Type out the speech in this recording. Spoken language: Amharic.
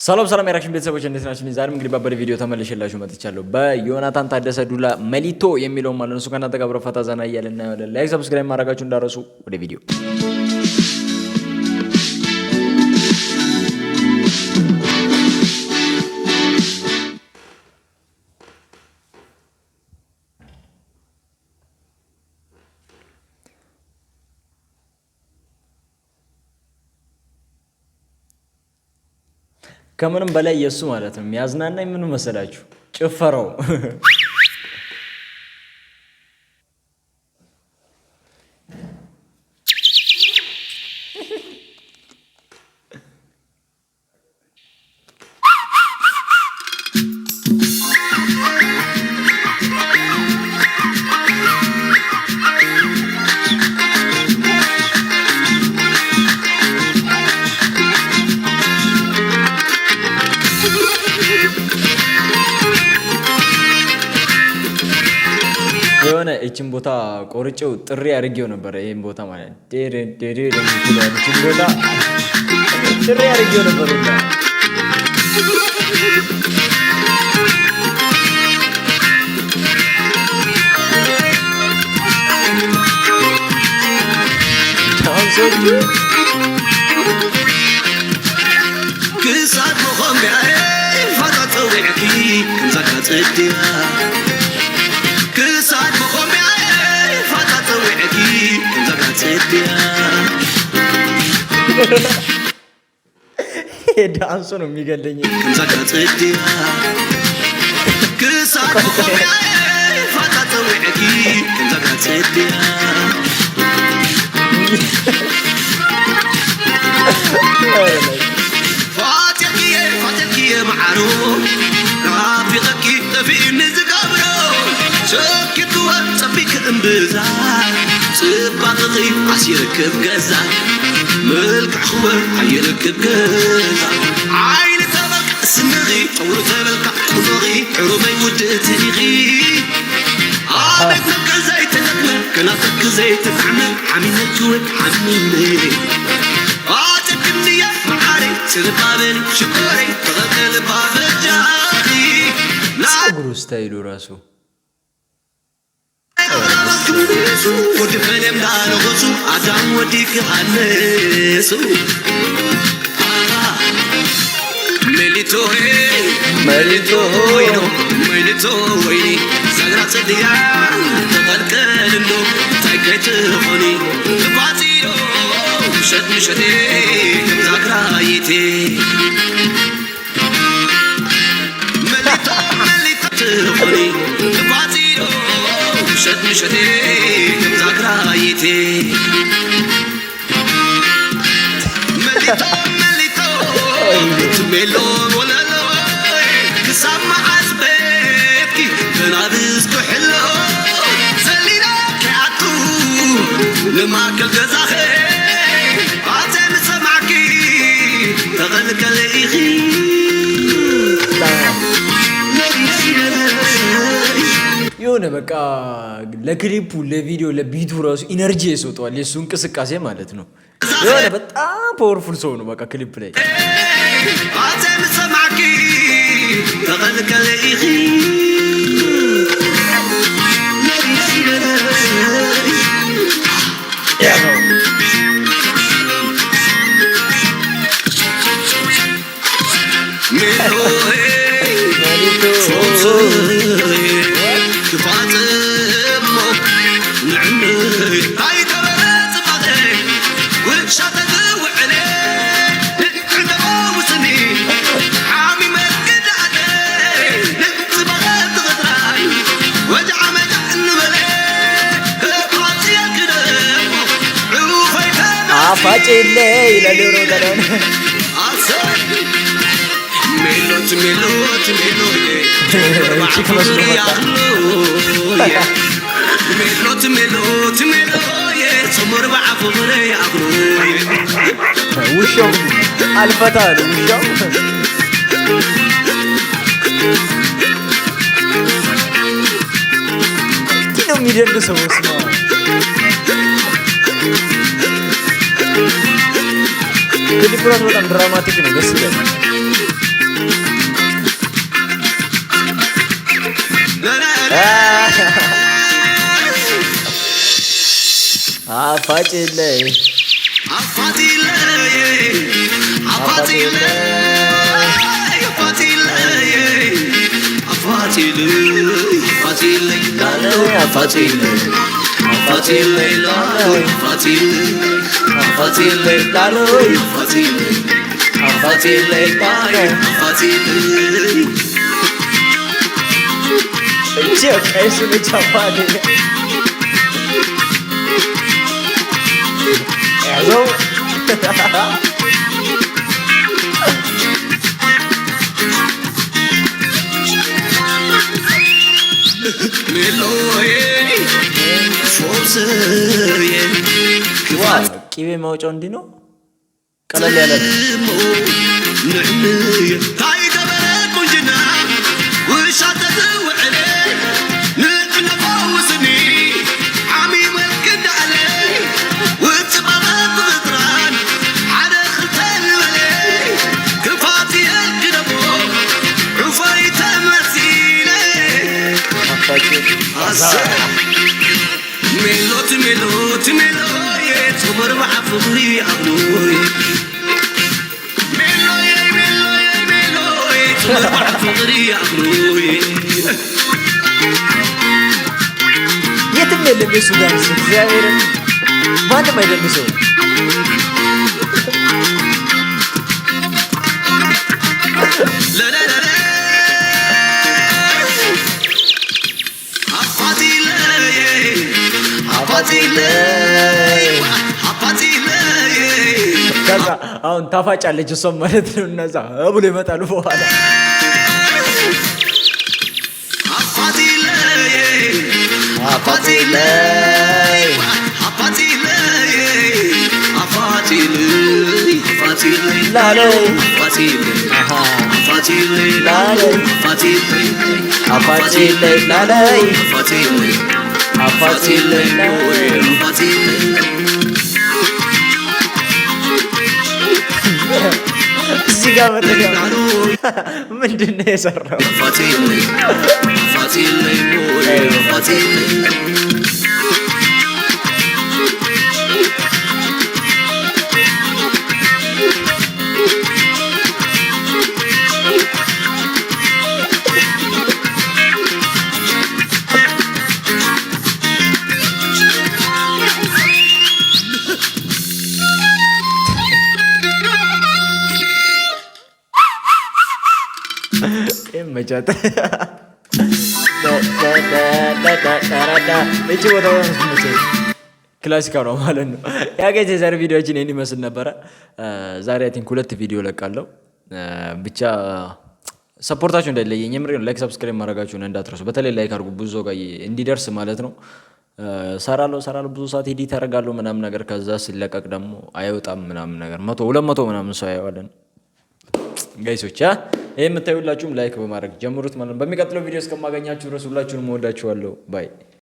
ሰላም ሰላም የራክሽን ቤተሰቦች እንዴት ናችሁ? ዛሬም እንግዲህ በአበደ ቪዲዮ ተመልሼላችሁ መጥቻለሁ። በዮናታን ታደሰ ዱላ መሊቶ የሚለው ማለት ነው። እሱ ከእናንተ ጋር አብረን ፈታ ዘና እያልን እናያለን። ላይክ ሰብስክራይብ ማድረጋችሁ እንዳረሱ። ወደ ቪዲዮ ከምንም በላይ የሱ ማለት ነው የሚያዝናናኝ ምን መሰላችሁ? ጭፈራው የሆነ እቺን ቦታ ቆርጬው ጥሪ አድርጌው ነበር። ይሄን ቦታ ማለት እቺን ቦታ ጥሪ አድርጌው ነበር። كسات مخم بعين فقط وعكي زكاة الدماء كسات مخم بعين فقط وعكي زكاة الدماء ዳንሱ ነው የሚገለኝ። زكاة الدماء كسات مخم بعين فقط وعكي زكاة الدماء فاتكي معارو رافقكي تفين زقابرو سكتوا صبيك انبزا صباقي عسيركب غزا ملك حوة عيركب غزا عين تبك سنغي طور تبلك قضغي عرومي ودتنغي عابك زي تتكمل كناتك زي تتعمل عمينك وتحميني النية معاري سنقابل شكوري تغطل باب الجاري ጸጉሩ ስታይሉ ራሱ ودفن يمدان غصو عدام وديك حنسو مليتو هينو مليتو ويني سقرات الديان تغلقل انو تايكيت خوني تباتيو مشت مشتي زاكرايتي مليتو تخوني تباتيو مشت مشتي زاكرايتي مليتو تميلون ولا لوي كسامع عزبكي تنابز كحلو سلينا كعطو لما كل جزاخي عزم سمعكي تغلق ليغي የሆነ በቃ ለክሊፑ ለቪዲዮ ለቢቱ ራሱ ኢነርጂ ይሰጠዋል። የሱ እንቅስቃሴ ማለት ነው። የሆነ በጣም ፓወርፉል ሰው ነው። በቃ ክሊፕ ላይ عزم سمعكي تغلق ليغي አፋጭሌ ለዶሮ ገደን ميلوت ميلوت ميلوية ميلوت ميلوت ميلوية سمر بعفوري أغلوية وشو الفتاة وشو كيلو ميدر سو اسمه ክሊፑ ራሱ በጣም ድራማቲክ ነው። ደስ ይላል። አፋጭልኝ ያዘው ቅቤ ማውጫው እንዲህ ነው። ቀለል ያለ የትም የለም የሱ ዳንስ እግዚአብሔርን ማንም አይደንሰው። ከዛ አሁን ታፋጫለች እሷም ማለት ነው። እነዛ ብሎ ይመጣሉ በኋላ እዚህ ጋር ምንድን ነው የሰራው? መጫት እቺ ቦታው ክላሲካ ነው ማለት ነው። ያገኘ የዛሬ ቪዲዮችን ይሄን ይመስል ነበረ። ዛሬ አይ ቲንክ 2 ቪዲዮ ለቃለሁ። ብቻ ሰፖርታችሁ እንዳይለየኝ የምር ላይክ ሰብስክራይብ ማድረጋችሁን እንዳትረሱ። በተለይ ላይክ አድርጉ ብዙ ሰው ጋር እንዲደርስ ማለት ነው። ሰራለሁ ብዙ ሰዓት ኤዲት አደርጋለሁ ምናምን ነገር ከዛ ሲለቀቅ ደግሞ አይወጣም ምናምን ነገር 100 200 ምናምን ሰው ያየዋለን። ጋይሶች ይሄ የምታዩላችሁም ላይክ በማድረግ ጀምሩት ማለት ነው። በሚቀጥለው ቪዲዮ እስከማገኛችሁ ድረስ ሁላችሁንም እወዳችኋለሁ። ባይ